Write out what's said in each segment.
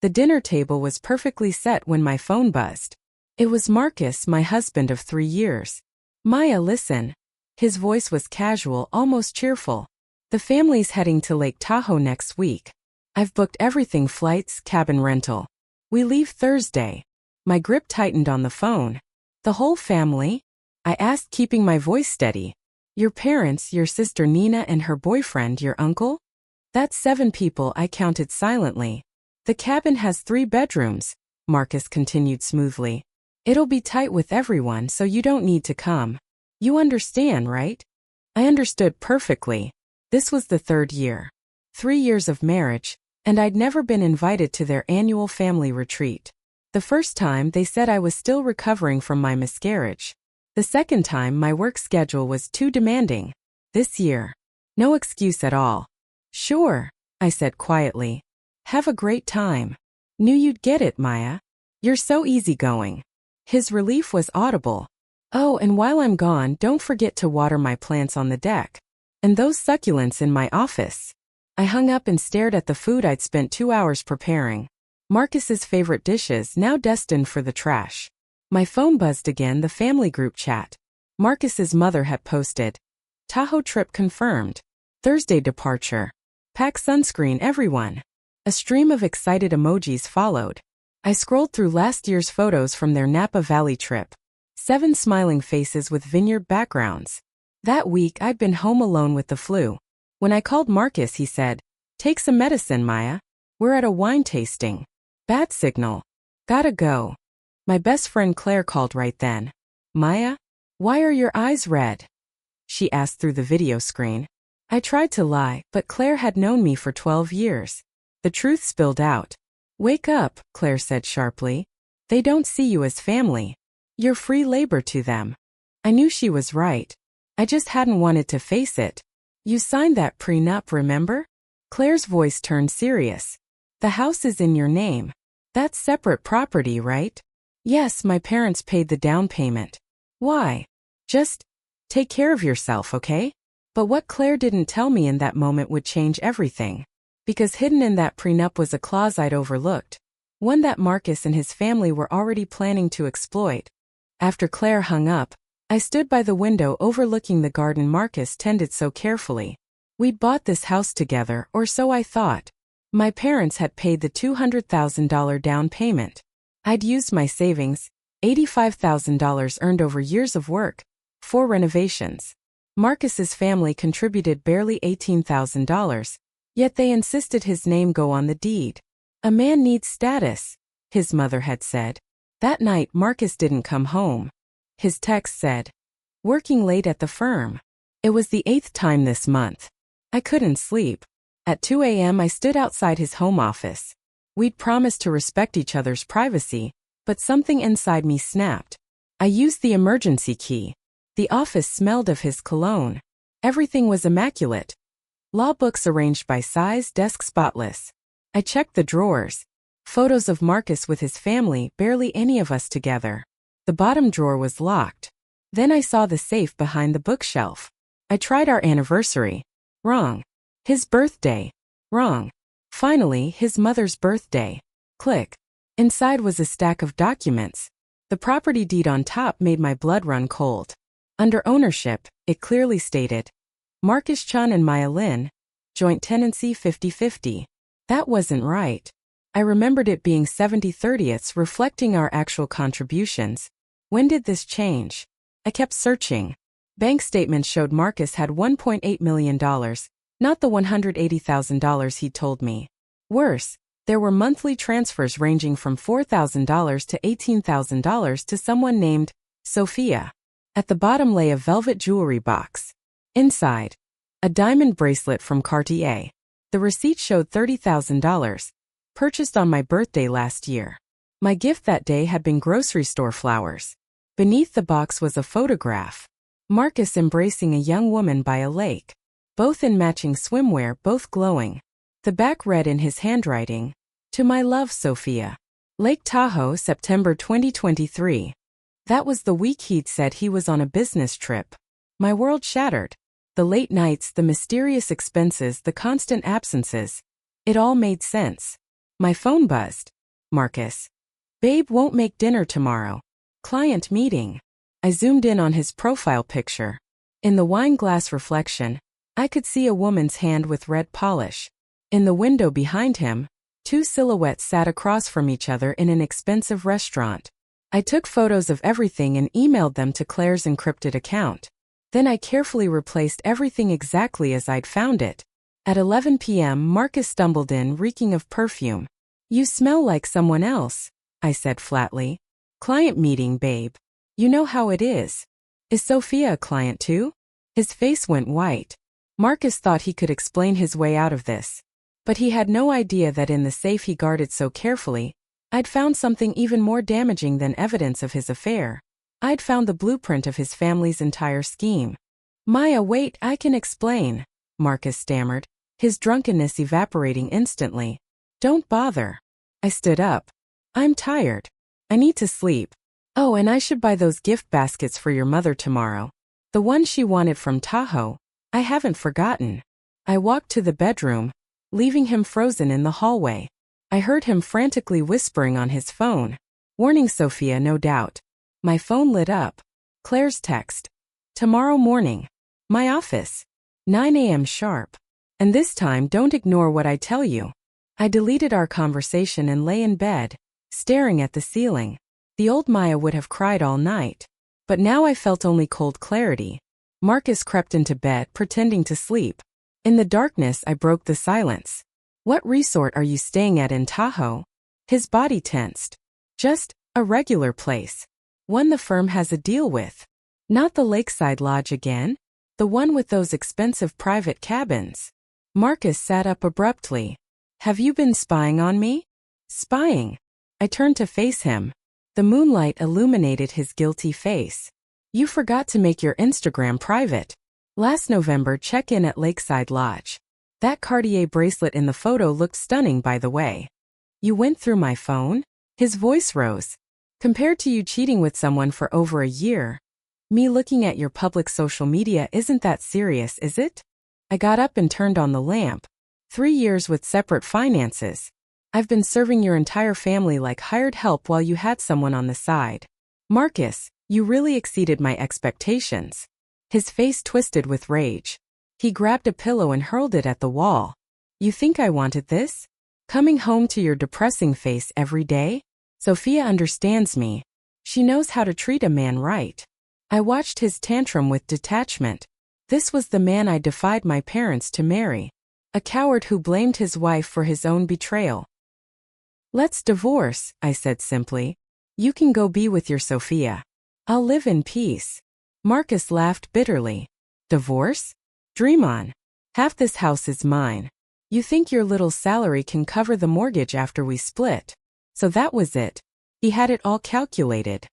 The dinner table was perfectly set when my phone buzzed. It was Marcus, my husband of 3 years. Maya, listen. His voice was casual, almost cheerful. The family's heading to Lake Tahoe next week. I've booked everything: flights, cabin rental. We leave Thursday. My grip tightened on the phone. The whole family? I asked, keeping my voice steady. Your parents, your sister Nina and her boyfriend, your uncle? That's 7 people, I counted silently. The cabin has 3 bedrooms, Marcus continued smoothly. It'll be tight with everyone, so you don't need to come. You understand, right? I understood perfectly. This was the 3rd year. 3 years of marriage, and I'd never been invited to their annual family retreat. The first time they said I was still recovering from my miscarriage. The second time my work schedule was too demanding. This year, no excuse at all. Sure, I said quietly. Have a great time. Knew you'd get it, Maya. You're so easygoing. His relief was audible. Oh, and while I'm gone, don't forget to water my plants on the deck. And those succulents in my office. I hung up and stared at the food I'd spent 2 hours preparing. Marcus's favorite dishes, now destined for the trash. My phone buzzed again, the family group chat. Marcus's mother had posted. Tahoe trip confirmed. Thursday departure. Pack sunscreen, everyone. A stream of excited emojis followed. I scrolled through last year's photos from their Napa Valley trip. 7 smiling faces with vineyard backgrounds. That week I'd been home alone with the flu. When I called Marcus, he said, "Take some medicine, Maya. We're at a wine tasting." Bad signal. Gotta go. My best friend Claire called right then. "Maya? Why are your eyes red?" she asked through the video screen. I tried to lie, but Claire had known me for 12 years. The truth spilled out. "Wake up," Claire said sharply. "They don't see you as family. You're free labor to them." I knew she was right. I just hadn't wanted to face it. "You signed that prenup, remember?" Claire's voice turned serious. "The house is in your name. That's separate property, right?" "Yes, my parents paid the down payment." "Why?" "Just take care of yourself, okay?" But what Claire didn't tell me in that moment would change everything. Because hidden in that prenup was a clause I'd overlooked. One that Marcus and his family were already planning to exploit. After Claire hung up, I stood by the window overlooking the garden Marcus tended so carefully. We'd bought this house together, or so I thought. My parents had paid the $200,000 down payment. I'd used my savings, $85,000 earned over years of work, for renovations. Marcus's family contributed barely $18,000, yet they insisted his name go on the deed. "A man needs status," his mother had said. That night Marcus didn't come home. His text said, "Working late at the firm." It was the 8th time this month. I couldn't sleep. At 2 a.m. I stood outside his home office. We'd promised to respect each other's privacy, but something inside me snapped. I used the emergency key. The office smelled of his cologne. Everything was immaculate. Law books arranged by size, desk spotless. I checked the drawers. Photos of Marcus with his family, barely any of us together. The bottom drawer was locked. Then I saw the safe behind the bookshelf. I tried our anniversary. Wrong. His birthday. Wrong. Finally, his mother's birthday. Click. Inside was a stack of documents. The property deed on top made my blood run cold. Under ownership, it clearly stated, Marcus Chun and Maya Lin, joint tenancy 50-50. That wasn't right. I remembered it being 70/30ths, reflecting our actual contributions. When did this change? I kept searching. Bank statements showed Marcus had $1.8 million, not the $180,000 he'd told me. Worse, there were monthly transfers ranging from $4,000 to $18,000 to someone named Sophia. At the bottom lay a velvet jewelry box. Inside, a diamond bracelet from Cartier. The receipt showed $30,000, purchased on my birthday last year. My gift that day had been grocery store flowers. Beneath the box was a photograph. Marcus embracing a young woman by a lake. Both in matching swimwear, both glowing. The back read in his handwriting, "To my love, Sophia. Lake Tahoe, September 2023. That was the week he'd said he was on a business trip. My world shattered. The late nights, the mysterious expenses, the constant absences. It all made sense. My phone buzzed. Marcus. Babe won't make dinner tomorrow. Client meeting. I zoomed in on his profile picture. In the wine glass reflection, I could see a woman's hand with red polish. In the window behind him, two silhouettes sat across from each other in an expensive restaurant. I took photos of everything and emailed them to Claire's encrypted account. Then I carefully replaced everything exactly as I'd found it. At 11 p.m. Marcus stumbled in, reeking of perfume. You smell like someone else, I said flatly. Client meeting, babe. You know how it is. Is Sophia a client too? His face went white. Marcus thought he could explain his way out of this. But he had no idea that in the safe he guarded so carefully, I'd found something even more damaging than evidence of his affair. I'd found the blueprint of his family's entire scheme. Maya, wait, I can explain, Marcus stammered, his drunkenness evaporating instantly. Don't bother. I stood up. I'm tired. I need to sleep. Oh, and I should buy those gift baskets for your mother tomorrow. The one she wanted from Tahoe. I haven't forgotten. I walked to the bedroom, leaving him frozen in the hallway. I heard him frantically whispering on his phone. Warning Sophia, no doubt. My phone lit up. Claire's text. Tomorrow morning. My office. 9 a.m. sharp. And this time don't ignore what I tell you. I deleted our conversation and lay in bed, staring at the ceiling. The old Maya would have cried all night. But now I felt only cold clarity. Marcus crept into bed, pretending to sleep. In the darkness I broke the silence. What resort are you staying at in Tahoe? His body tensed. Just a regular place. One the firm has a deal with. Not the Lakeside Lodge again? The one with those expensive private cabins. Marcus sat up abruptly. Have you been spying on me? Spying? I turned to face him. The moonlight illuminated his guilty face. You forgot to make your Instagram private. Last November, check-in at Lakeside Lodge. That Cartier bracelet in the photo looked stunning, by the way. You went through my phone? His voice rose. Compared to you cheating with someone for over a year, me looking at your public social media isn't that serious, is it? I got up and turned on the lamp. 3 years with separate finances. I've been serving your entire family like hired help while you had someone on the side. Marcus, you really exceeded my expectations. His face twisted with rage. He grabbed a pillow and hurled it at the wall. You think I wanted this? Coming home to your depressing face every day? Sophia understands me. She knows how to treat a man right. I watched his tantrum with detachment. This was the man I defied my parents to marry. A coward who blamed his wife for his own betrayal. Let's divorce, I said simply. You can go be with your Sophia. I'll live in peace. Marcus laughed bitterly. Divorce? Dream on. Half this house is mine. You think your little salary can cover the mortgage after we split. So that was it. He had it all calculated.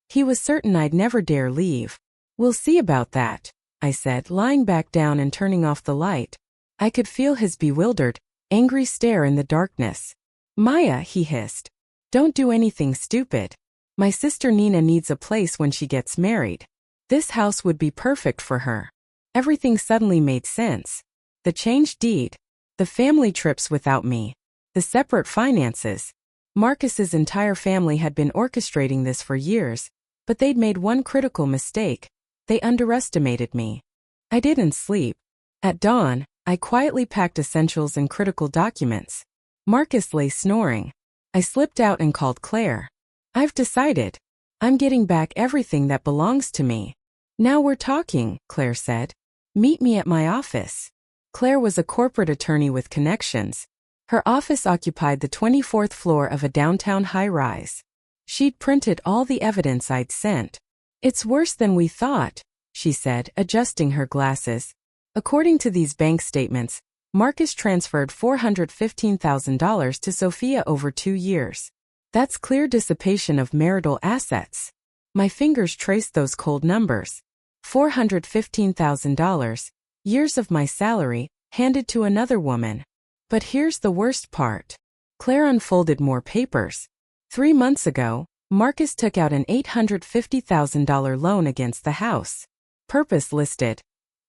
He was certain I'd never dare leave. We'll see about that, I said, lying back down and turning off the light. I could feel his bewildered, angry stare in the darkness. Maya, he hissed. Don't do anything stupid. My sister Nina needs a place when she gets married. This house would be perfect for her. Everything suddenly made sense. The change deed. The family trips without me. The separate finances. Marcus's entire family had been orchestrating this for years, but they'd made one critical mistake. They underestimated me. I didn't sleep. At dawn, I quietly packed essentials and critical documents. Marcus lay snoring. I slipped out and called Claire. I've decided. I'm getting back everything that belongs to me. Now we're talking, Claire said. Meet me at my office. Claire was a corporate attorney with connections. Her office occupied the 24th floor of a downtown high-rise. She'd printed all the evidence I'd sent. It's worse than we thought, she said, adjusting her glasses. According to these bank statements, Marcus transferred $415,000 to Sophia over 2 years. That's clear dissipation of marital assets. My fingers traced those cold numbers. $415,000, years of my salary, handed to another woman. But here's the worst part. Claire unfolded more papers. 3 months ago, Marcus took out an $850,000 loan against the house. Purpose listed.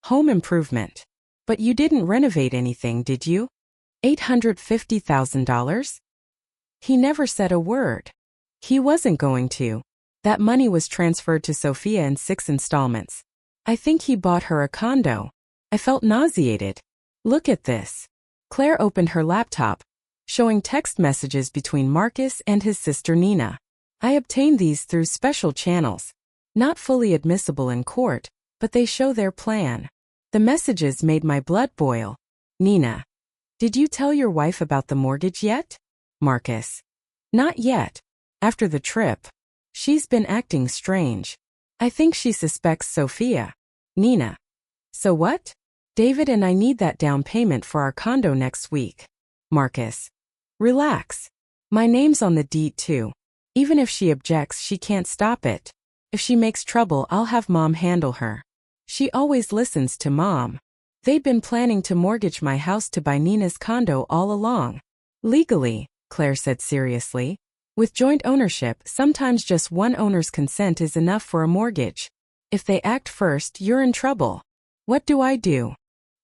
Home improvement. But you didn't renovate anything, did you? $850,000? He never said a word. He wasn't going to. That money was transferred to Sophia in 6 installments. I think he bought her a condo. I felt nauseated. Look at this. Claire opened her laptop, showing text messages between Marcus and his sister Nina. I obtained these through special channels. Not fully admissible in court, but they show their plan. The messages made my blood boil. Nina. Did you tell your wife about the mortgage yet? Marcus. Not yet. After the trip. She's been acting strange. I think she suspects Sophia. Nina. So what? David and I need that down payment for our condo next week. Marcus. Relax. My name's on the deed too. Even if she objects, she can't stop it. If she makes trouble, I'll have Mom handle her. She always listens to Mom. They'd been planning to mortgage my house to buy Nina's condo all along. Legally, Claire said seriously. With joint ownership, sometimes just one owner's consent is enough for a mortgage. If they act first, you're in trouble. What do I do?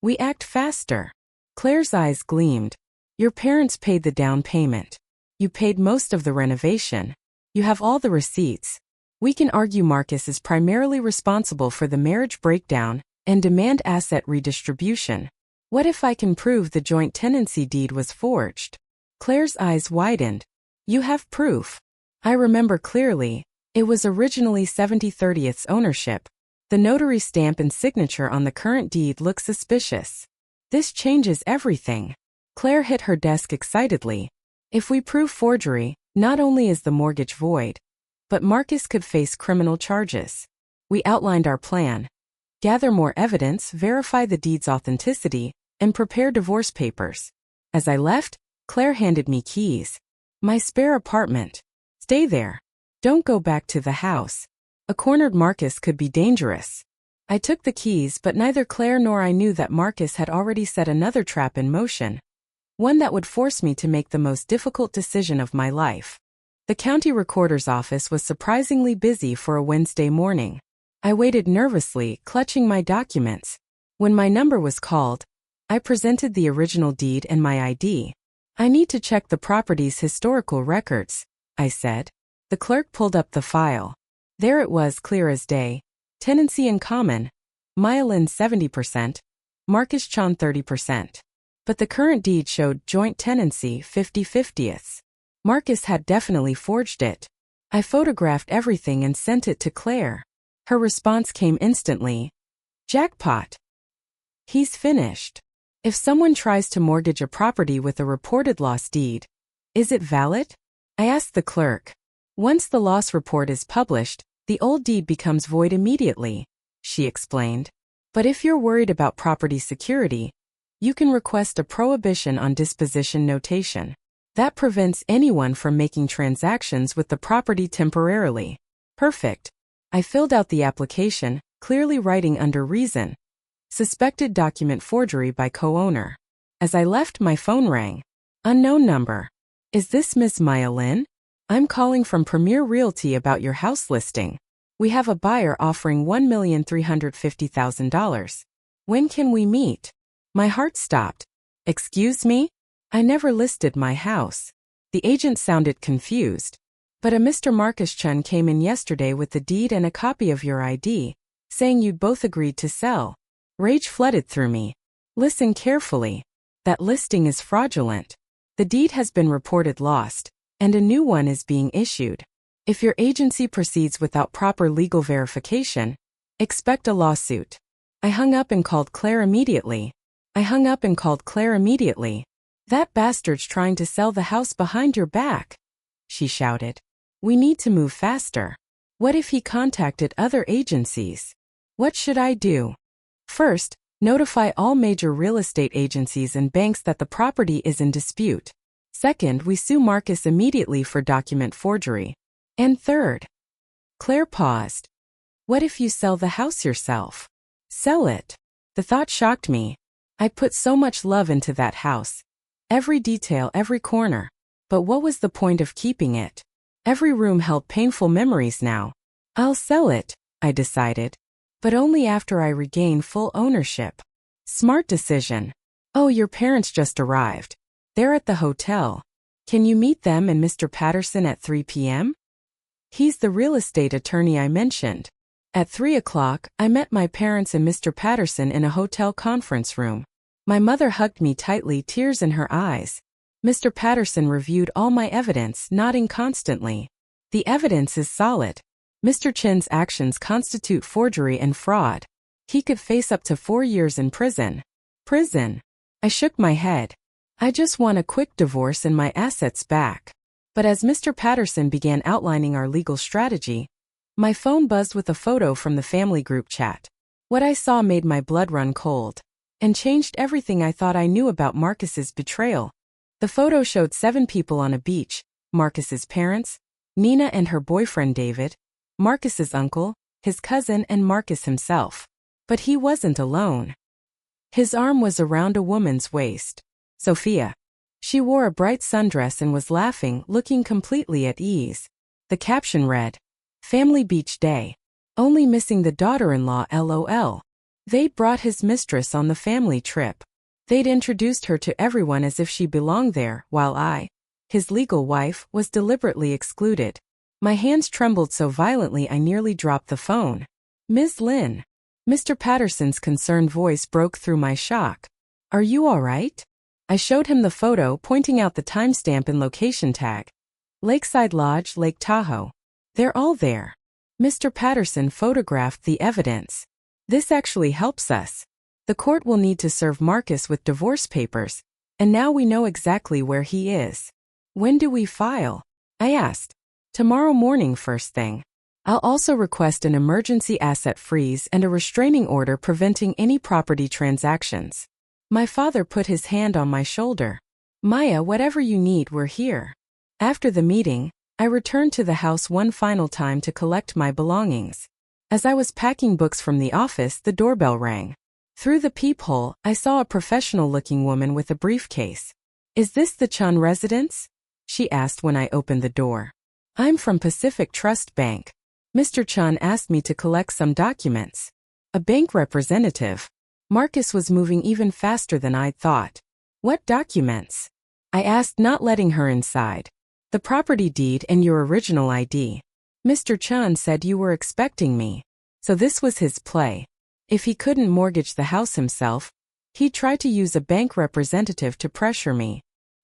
We act faster. Claire's eyes gleamed. Your parents paid the down payment. You paid most of the renovation. You have all the receipts. We can argue Marcus is primarily responsible for the marriage breakdown and demand asset redistribution. What if I can prove the joint tenancy deed was forged? Claire's eyes widened. You have proof. I remember clearly. It was originally 70/30ths ownership. The notary stamp and signature on the current deed look suspicious. This changes everything. Claire hit her desk excitedly. If we prove forgery, not only is the mortgage void, but Marcus could face criminal charges. We outlined our plan. Gather more evidence, verify the deed's authenticity, and prepare divorce papers. As I left, Claire handed me keys. My spare apartment. Stay there. Don't go back to the house. A cornered Marcus could be dangerous. I took the keys, but neither Claire nor I knew that Marcus had already set another trap in motion. One that would force me to make the most difficult decision of my life. The county recorder's office was surprisingly busy for a Wednesday morning. I waited nervously, clutching my documents. When my number was called, I presented the original deed and my ID. I need to check the property's historical records, I said. The clerk pulled up the file. There it was, clear as day. Tenancy in common. Maya Lin 70%, Marcus Chan 30%. But the current deed showed joint tenancy 50/50ths. Marcus had definitely forged it. I photographed everything and sent it to Claire. Her response came instantly. Jackpot. He's finished. If someone tries to mortgage a property with a reported loss deed, is it valid? I asked the clerk. Once the loss report is published, the old deed becomes void immediately, she explained. But if you're worried about property security, you can request a prohibition on disposition notation. That prevents anyone from making transactions with the property temporarily. Perfect. I filled out the application, clearly writing under reason. Suspected document forgery by co-owner. As I left, my phone rang. Unknown number. Is this Miss Maya Lin? I'm calling from Premier Realty about your house listing. We have a buyer offering $1,350,000. When can we meet? My heart stopped. Excuse me? I never listed my house. The agent sounded confused. But a Mr. Marcus Chun came in yesterday with the deed and a copy of your ID, saying you'd both agreed to sell. Rage flooded through me. Listen carefully. That listing is fraudulent. The deed has been reported lost, and a new one is being issued. If your agency proceeds without proper legal verification, expect a lawsuit. I hung up and called Claire immediately. That bastard's trying to sell the house behind your back, she shouted. We need to move faster. What if he contacted other agencies? What should I do? First, notify all major real estate agencies and banks that the property is in dispute. Second, we sue Marcus immediately for document forgery. And third, Claire paused. What if you sell the house yourself? Sell it. The thought shocked me. I put so much love into that house. Every detail, every corner. But what was the point of keeping it? Every room held painful memories now. I'll sell it, I decided. But only after I regain full ownership. Smart decision. Oh, your parents just arrived. They're at the hotel. Can you meet them and Mr. Patterson at 3 p.m.? He's the real estate attorney I mentioned. At 3 o'clock, I met my parents and Mr. Patterson in a hotel conference room. My mother hugged me tightly, tears in her eyes. Mr. Patterson reviewed all my evidence, nodding constantly. The evidence is solid. Mr. Chin's actions constitute forgery and fraud. He could face up to 4 years in prison. Prison? I shook my head. I just want a quick divorce and my assets back. But as Mr. Patterson began outlining our legal strategy, my phone buzzed with a photo from the family group chat. What I saw made my blood run cold and changed everything I thought I knew about Marcus's betrayal. The photo showed 7 people on a beach: Marcus's parents, Nina and her boyfriend David, Marcus's uncle, his cousin, and Marcus himself. But he wasn't alone. His arm was around a woman's waist. Sophia. She wore a bright sundress and was laughing, looking completely at ease. The caption read, "Family Beach Day. Only missing the daughter-in-law LOL. They brought his mistress on the family trip. They'd introduced her to everyone as if she belonged there, while I, his legal wife, was deliberately excluded." My hands trembled so violently I nearly dropped the phone. "Ms. Lin." Mr. Patterson's concerned voice broke through my shock. "Are you all right?" I showed him the photo, pointing out the timestamp and location tag. Lakeside Lodge, Lake Tahoe. They're all there. Mr. Patterson photographed the evidence. "This actually helps us. The court will need to serve Marcus with divorce papers, and now we know exactly where he is." "When do we file?" I asked. "Tomorrow morning first thing. I'll also request an emergency asset freeze and a restraining order preventing any property transactions." My father put his hand on my shoulder. "Maya, whatever you need, we're here." After the meeting, I returned to the house one final time to collect my belongings. As I was packing books from the office, the doorbell rang. Through the peephole, I saw a professional-looking woman with a briefcase. "Is this the Chun residence?" she asked when I opened the door. "I'm from Pacific Trust Bank. Mr. Chun asked me to collect some documents." A bank representative. Marcus was moving even faster than I'd thought. "What documents?" I asked, not letting her inside. "The property deed and your original ID. Mr. Chun said you were expecting me." So this was his play. If he couldn't mortgage the house himself, he'd try to use a bank representative to pressure me.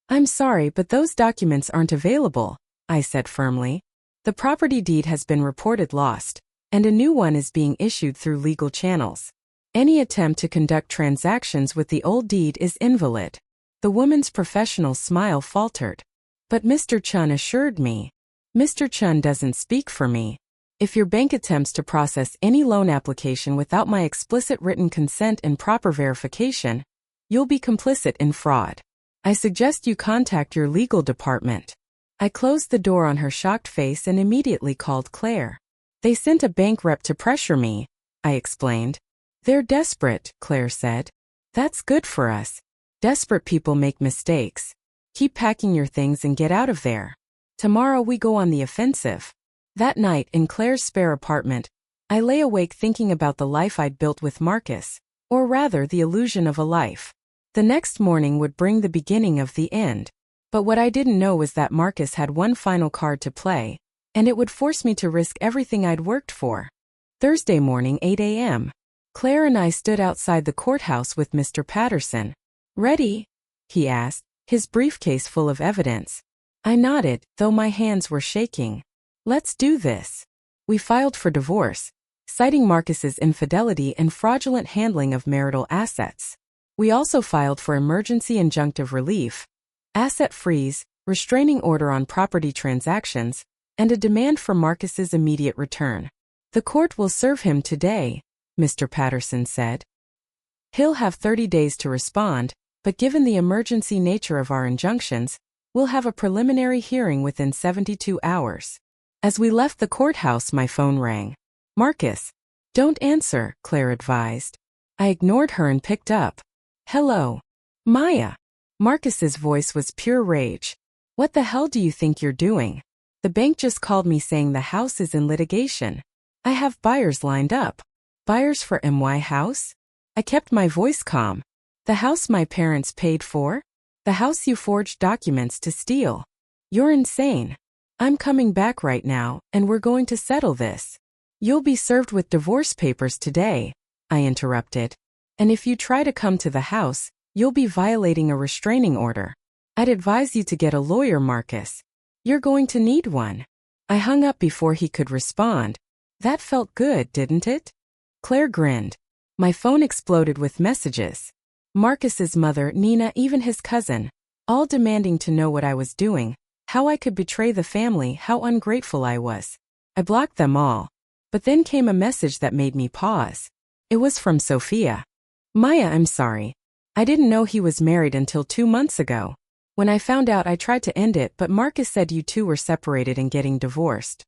"I'm sorry, but those documents aren't available," I said firmly. "The property deed has been reported lost, and a new one is being issued through legal channels. Any attempt to conduct transactions with the old deed is invalid." The woman's professional smile faltered. "But Mr. Chun assured me." "Mr. Chun doesn't speak for me. If your bank attempts to process any loan application without my explicit written consent and proper verification, you'll be complicit in fraud. I suggest you contact your legal department." I closed the door on her shocked face and immediately called Claire. "They sent a bank rep to pressure me," I explained. "They're desperate," Claire said. "That's good for us. Desperate people make mistakes. Keep packing your things and get out of there. Tomorrow we go on the offensive." That night, in Claire's spare apartment, I lay awake thinking about the life I'd built with Marcus, or rather the illusion of a life. The next morning would bring the beginning of the end. But what I didn't know was that Marcus had one final card to play, and it would force me to risk everything I'd worked for. Thursday morning, 8 a.m. Claire and I stood outside the courthouse with Mr. Patterson. "Ready?" he asked, his briefcase full of evidence. I nodded, though my hands were shaking. "Let's do this." We filed for divorce, citing Marcus's infidelity and fraudulent handling of marital assets. We also filed for emergency injunctive relief, asset freeze, restraining order on property transactions, and a demand for Marcus's immediate return. "The court will serve him today," Mr. Patterson said. "He'll have 30 days to respond, but given the emergency nature of our injunctions, we'll have a preliminary hearing within 72 hours. As we left the courthouse, my phone rang. "Marcus." "Don't answer," Claire advised. I ignored her and picked up. "Hello. Maya." Marcus's voice was pure rage. "What the hell do you think you're doing? The bank just called me saying the house is in litigation. I have buyers lined up." "Buyers for MY house?" I kept my voice calm. "The house my parents paid for?" The house you forged documents to steal. You're insane. I'm coming back right now, and we're going to settle this. You'll be served with divorce papers today, I interrupted. And if you try to come to the house, you'll be violating a restraining order. I'd advise you to get a lawyer, Marcus. You're going to need one. I hung up before he could respond. That felt good, didn't it? Claire grinned. My phone exploded with messages. Marcus's mother, Nina, even his cousin, all demanding to know what I was doing, how I could betray the family, how ungrateful I was. I blocked them all. But then came a message that made me pause. It was from Sophia. Maya, I'm sorry. I didn't know he was married until 2 months ago. When I found out, I tried to end it, but Marcus said you two were separated and getting divorced.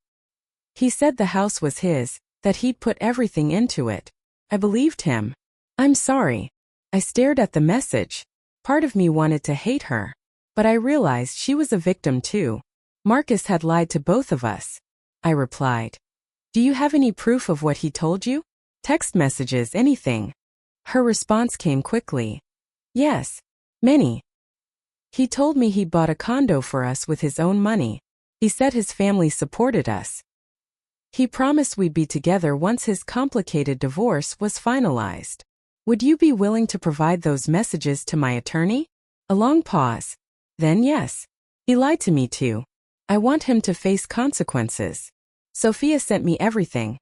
He said the house was his, that he'd put everything into it. I believed him. I'm sorry. I stared at the message. Part of me wanted to hate her. But I realized she was a victim too. Marcus had lied to both of us. I replied. Do you have any proof of what he told you? Text messages, anything? Her response came quickly. Yes. Many. He told me he bought a condo for us with his own money. He said his family supported us. He promised we'd be together once his complicated divorce was finalized. Would you be willing to provide those messages to my attorney? A long pause. Then yes. He lied to me too. I want him to face consequences. Sophia sent me everything.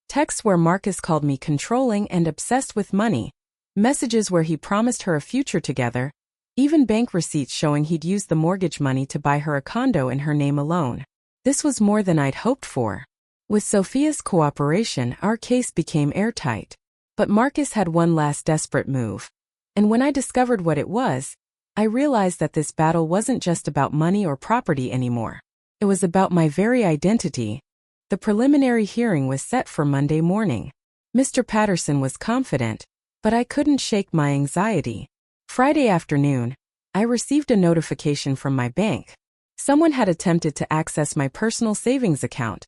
Texts where Marcus called me controlling and obsessed with money. Messages where he promised her a future together. Even bank receipts showing he'd used the mortgage money to buy her a condo in her name alone. This was more than I'd hoped for. With Sophia's cooperation, our case became airtight. But Marcus had one last desperate move. And when I discovered what it was, I realized that this battle wasn't just about money or property anymore. It was about my very identity. The preliminary hearing was set for Monday morning. Mr. Patterson was confident, but I couldn't shake my anxiety. Friday afternoon, I received a notification from my bank. Someone had attempted to access my personal savings account,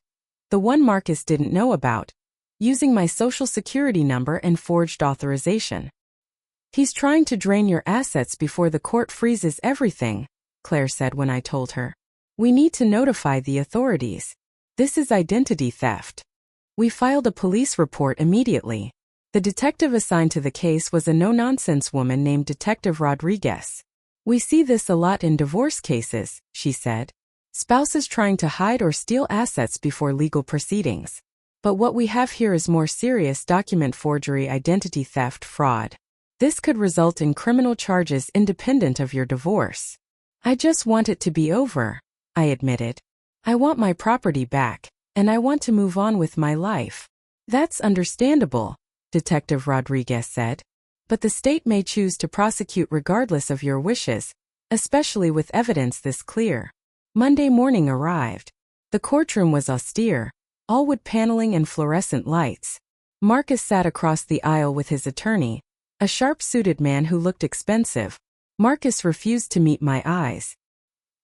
the one Marcus didn't know about, using my social security number and forged authorization. He's trying to drain your assets before the court freezes everything, Claire said when I told her. We need to notify the authorities. This is identity theft. We filed a police report immediately. The detective assigned to the case was a no-nonsense woman named Detective Rodriguez. We see this a lot in divorce cases, she said. Spouses trying to hide or steal assets before legal proceedings. But what we have here is more serious: document forgery, identity theft, fraud. This could result in criminal charges independent of your divorce. I just want it to be over, I admitted. I want my property back, and I want to move on with my life. That's understandable, Detective Rodriguez said. But the state may choose to prosecute regardless of your wishes, especially with evidence this clear. Monday morning arrived. The courtroom was austere, all wood paneling and fluorescent lights. Marcus sat across the aisle with his attorney, a sharp-suited man who looked expensive. Marcus refused to meet my eyes.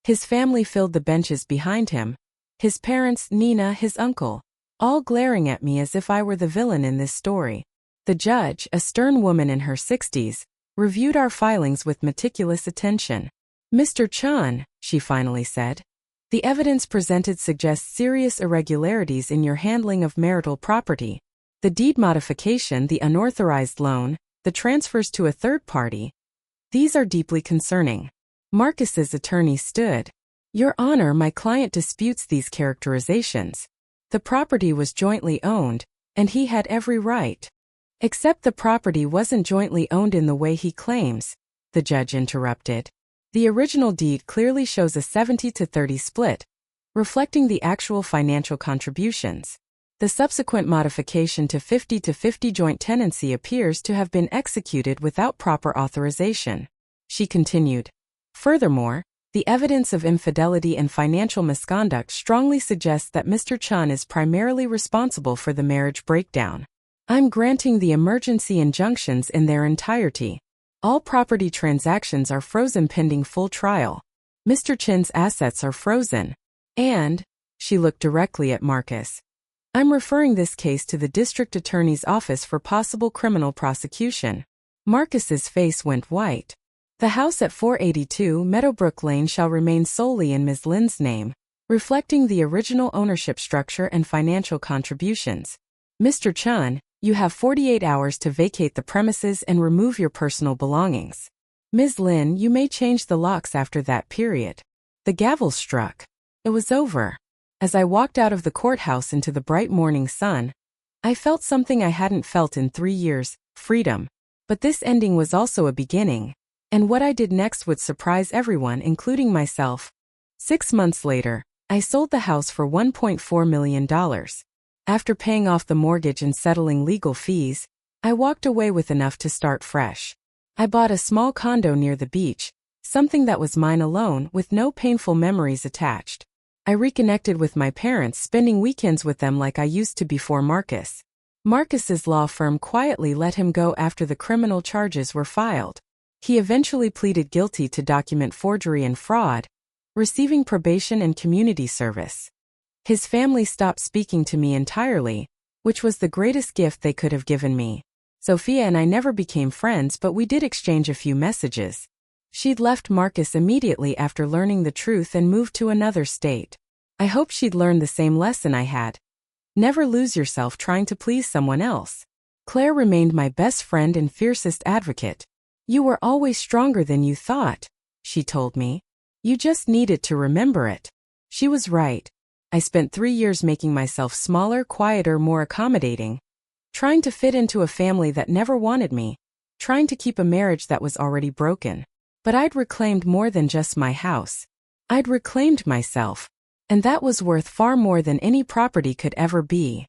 His family filled the benches behind him. His parents, Nina, his uncle, all glaring at me as if I were the villain in this story. The judge, a stern woman in her 60s, reviewed our filings with meticulous attention. Mr. Chan, she finally said, the evidence presented suggests serious irregularities in your handling of marital property. The deed modification, the unauthorized loan, the transfers to a third party. These are deeply concerning. Marcus's attorney stood. Your Honor, my client disputes these characterizations. The property was jointly owned, and he had every right. Except the property wasn't jointly owned in the way he claims, the judge interrupted. The original deed clearly shows a 70-30 split, reflecting the actual financial contributions. The subsequent modification to 50-50 joint tenancy appears to have been executed without proper authorization. She continued. Furthermore, the evidence of infidelity and financial misconduct strongly suggests that Mr. Chan is primarily responsible for the marriage breakdown. I'm granting the emergency injunctions in their entirety. All property transactions are frozen pending full trial. Mr. Chin's assets are frozen. And, she looked directly at Marcus, I'm referring this case to the district attorney's office for possible criminal prosecution. Marcus's face went white. The house at 482 Meadowbrook Lane shall remain solely in Ms. Lin's name, reflecting the original ownership structure and financial contributions. Mr. Chun, you have 48 hours to vacate the premises and remove your personal belongings. Ms. Lin, you may change the locks after that period. The gavel struck. It was over. As I walked out of the courthouse into the bright morning sun, I felt something I hadn't felt in 3 years, freedom. But this ending was also a beginning. And what I did next would surprise everyone, including myself. 6 months later, I sold the house for $1.4 million. After paying off the mortgage and settling legal fees, I walked away with enough to start fresh. I bought a small condo near the beach, something that was mine alone with no painful memories attached. I reconnected with my parents, spending weekends with them like I used to before Marcus. Marcus's law firm quietly let him go after the criminal charges were filed. He eventually pleaded guilty to document forgery and fraud, receiving probation and community service. His family stopped speaking to me entirely, which was the greatest gift they could have given me. Sophia and I never became friends, but we did exchange a few messages. She'd left Marcus immediately after learning the truth and moved to another state. I hoped she'd learned the same lesson I had. Never lose yourself trying to please someone else. Claire remained my best friend and fiercest advocate. You were always stronger than you thought, she told me. You just needed to remember it. She was right. I spent 3 years making myself smaller, quieter, more accommodating. Trying to fit into a family that never wanted me. Trying to keep a marriage that was already broken. But I'd reclaimed more than just my house. I'd reclaimed myself. And that was worth far more than any property could ever be.